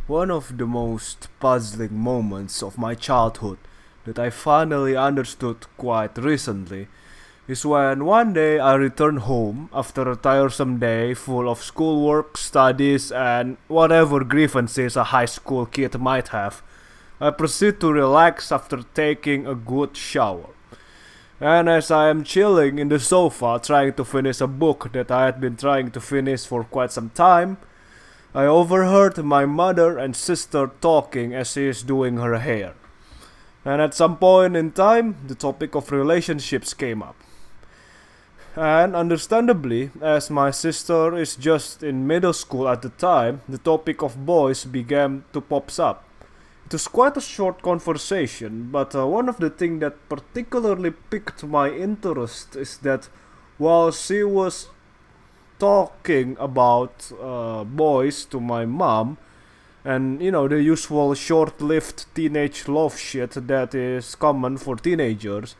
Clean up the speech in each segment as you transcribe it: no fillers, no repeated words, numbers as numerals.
One of the most puzzling moments of my childhood that I finally understood quite recently is when one day I returned home after a tiresome day full of schoolwork, studies, and whatever grievances a high school kid might have. I proceed to relax after taking a good shower. And as I am chilling in the sofa trying to finish a book that I had been trying to finish for quite some time, I overheard my mother and sister talking as she is doing her hair. And at some point in time, the topic of relationships came up. And understandably, as my sister is just in middle school at the time, the topic of boys began to pops up. It was quite a short conversation, but one of the things that particularly piqued my interest is that while she was talking about boys to my mom, and the usual short-lived teenage love shit that is common for teenagers,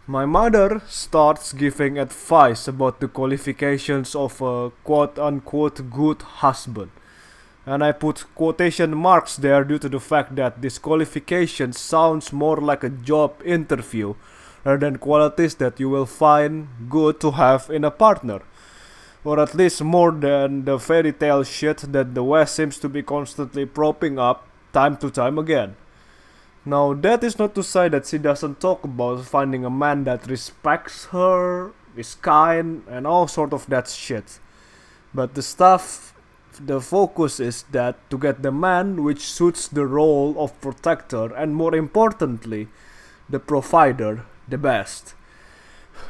my mother starts giving advice about the qualifications of a quote-unquote good husband. And I put quotation marks there due to the fact that this qualification sounds more like a job interview rather than qualities that you will find good to have in a partner. Or at least more than the fairy tale shit that the West seems to be constantly propping up time to time again. Now, that is not to say that she doesn't talk about finding a man that respects her, is kind, and all sort of that shit. But the focus is that to get the man which suits the role of protector and more importantly, the provider the best.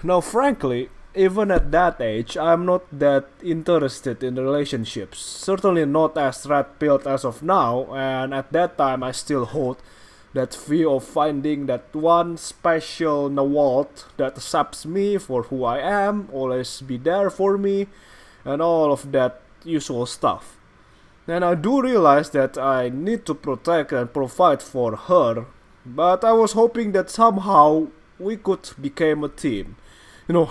Now, frankly, even at that age, I'm not that interested in relationships. Certainly not as red-pilled as of now, and at that time I still hold that view of finding that one special Nawalt that accepts me for who I am, always be there for me, and all of that usual stuff. And I do realize that I need to protect and provide for her, but I was hoping that somehow we could become a team.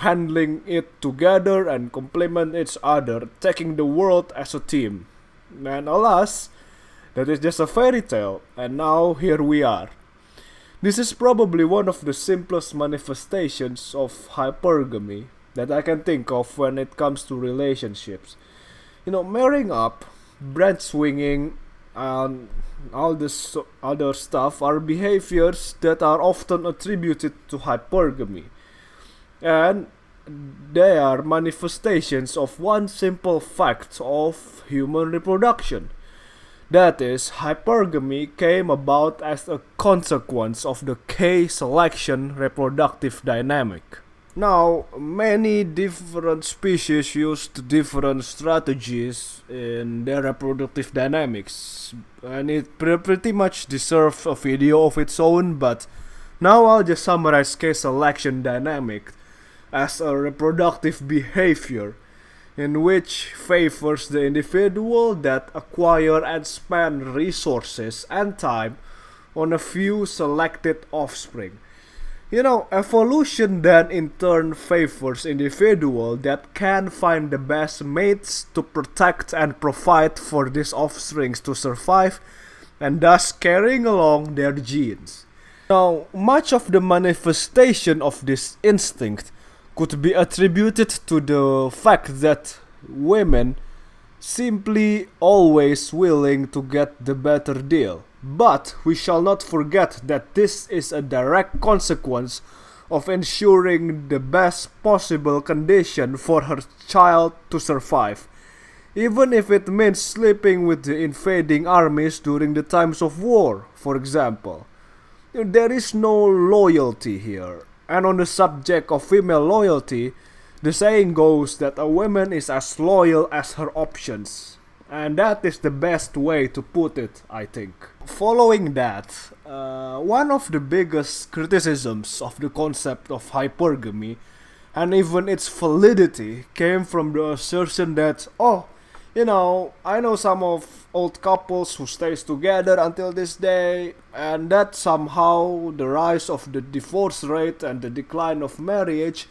Handling it together and complement each other, taking the world as a team. And alas, that is just a fairy tale, and now here we are. This is probably one of the simplest manifestations of hypergamy that I can think of when it comes to relationships. Marrying up, branch swinging, and all this other stuff are behaviors that are often attributed to hypergamy. And they are manifestations of one simple fact of human reproduction. That is, hypergamy came about as a consequence of the K-selection reproductive dynamic. Now, many different species used different strategies in their reproductive dynamics, and it pretty much deserves a video of its own, but now I'll just summarize K-selection dynamic as a reproductive behavior in which favors the individual that acquire and spend resources and time on a few selected offspring. Evolution then in turn favors individual that can find the best mates to protect and provide for these offsprings to survive and thus carrying along their genes. Now, much of the manifestation of this instinct could be attributed to the fact that women simply always willing to get the better deal. But we shall not forget that this is a direct consequence of ensuring the best possible condition for her child to survive, even if it means sleeping with the invading armies during the times of war, for example. There is no loyalty here. And on the subject of female loyalty, the saying goes that a woman is as loyal as her options. And that is the best way to put it, I think. Following that, one of the biggest criticisms of the concept of hypergamy and even its validity came from the assertion that, I know some of old couples who stays together until this day, and that somehow the rise of the divorce rate and the decline of marriage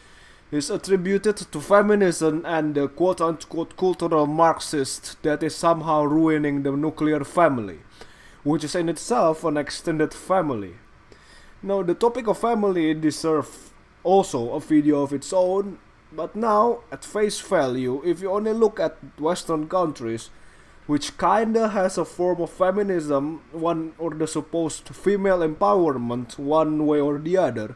is attributed to feminism and the quote-unquote cultural Marxist that is somehow ruining the nuclear family, which is in itself an extended family. Now, the topic of family deserves also a video of its own, but now, at face value, if you only look at Western countries, which kinda has a form of feminism, one or the supposed female empowerment, one way or the other,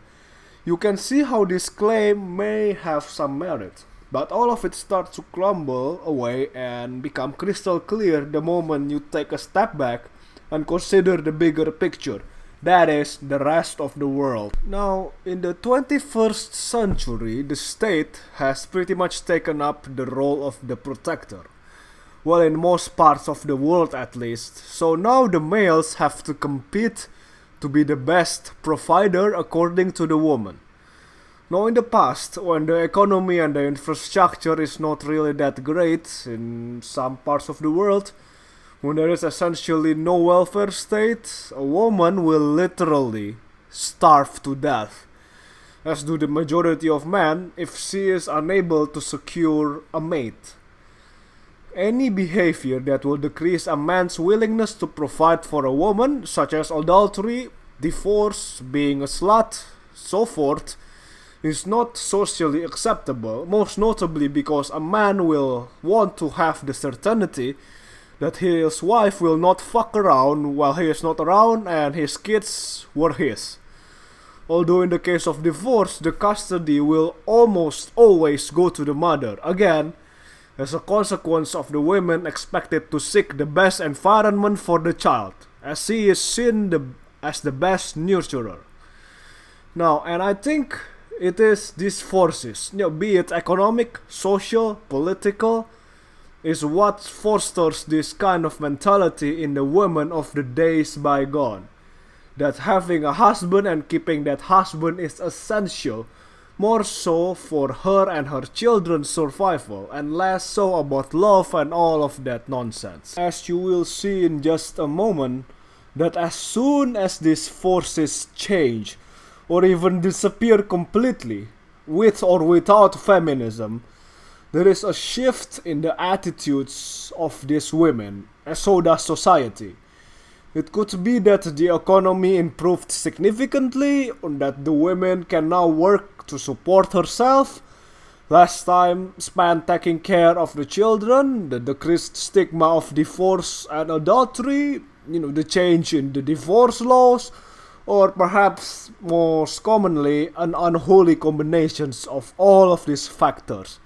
you can see how this claim may have some merit. But all of it starts to crumble away and become crystal clear the moment you take a step back and consider the bigger picture. That is, the rest of the world. Now, in the 21st century, the state has pretty much taken up the role of the protector. Well, in most parts of the world at least. So now the males have to compete to be the best provider according to the woman. Now in the past, when the economy and the infrastructure is not really that great in some parts of the world, when there is essentially no welfare state, a woman will literally starve to death, as do the majority of men if she is unable to secure a mate. Any behavior that will decrease a man's willingness to provide for a woman, such as adultery, divorce, being a slut, so forth, is not socially acceptable, most notably because a man will want to have the certainty that his wife will not fuck around while he is not around and his kids were his. Although in the case of divorce, the custody will almost always go to the mother, again, as a consequence of the women expected to seek the best environment for the child, as she is seen as the best nurturer. Now, and I think it is these forces, be it economic, social, political, is what fosters this kind of mentality in the women of the days bygone. That having a husband and keeping that husband is essential, more so for her and her children's survival, and less so about love and all of that nonsense. As you will see in just a moment, that as soon as these forces change, or even disappear completely, with or without feminism, there is a shift in the attitudes of these women, and so does society. It could be that the economy improved significantly, or that the women can now work to support herself, less time spent taking care of the children, the decreased stigma of divorce and adultery, the change in the divorce laws, or perhaps most commonly an unholy combinations of all of these factors.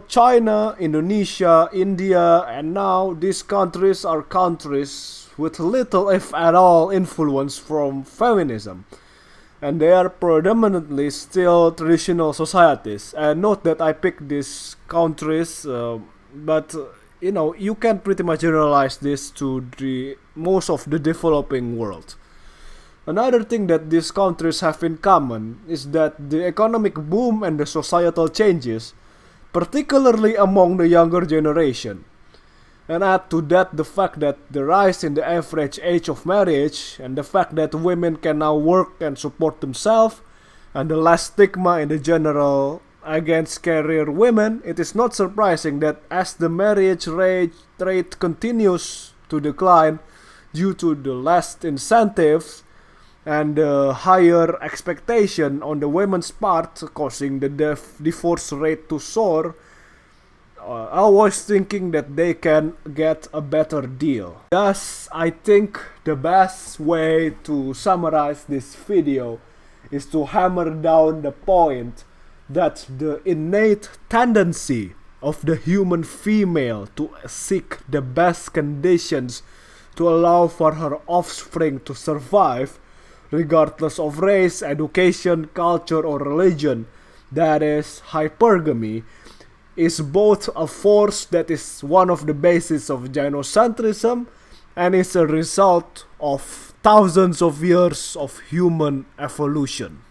China, Indonesia, India, and now these countries are countries with little if at all influence from feminism. And they are predominantly still traditional societies. And note that I picked these countries, but you can pretty much generalize this to the most of the developing world. Another thing that these countries have in common is that the economic boom and the societal changes, particularly among the younger generation. And add to that the fact that the rise in the average age of marriage and the fact that women can now work and support themselves and the less stigma in the general against career women, it is not surprising that as the marriage rate continues to decline due to the less incentives and the higher expectation on the women's part, causing the divorce rate to soar, I was thinking that they can get a better deal. Thus, I think the best way to summarize this video is to hammer down the point that the innate tendency of the human female to seek the best conditions to allow for her offspring to survive, regardless of race, education, culture, or religion, that is, hypergamy, is both a force that is one of the bases of Gynocentrism and is a result of thousands of years of human evolution.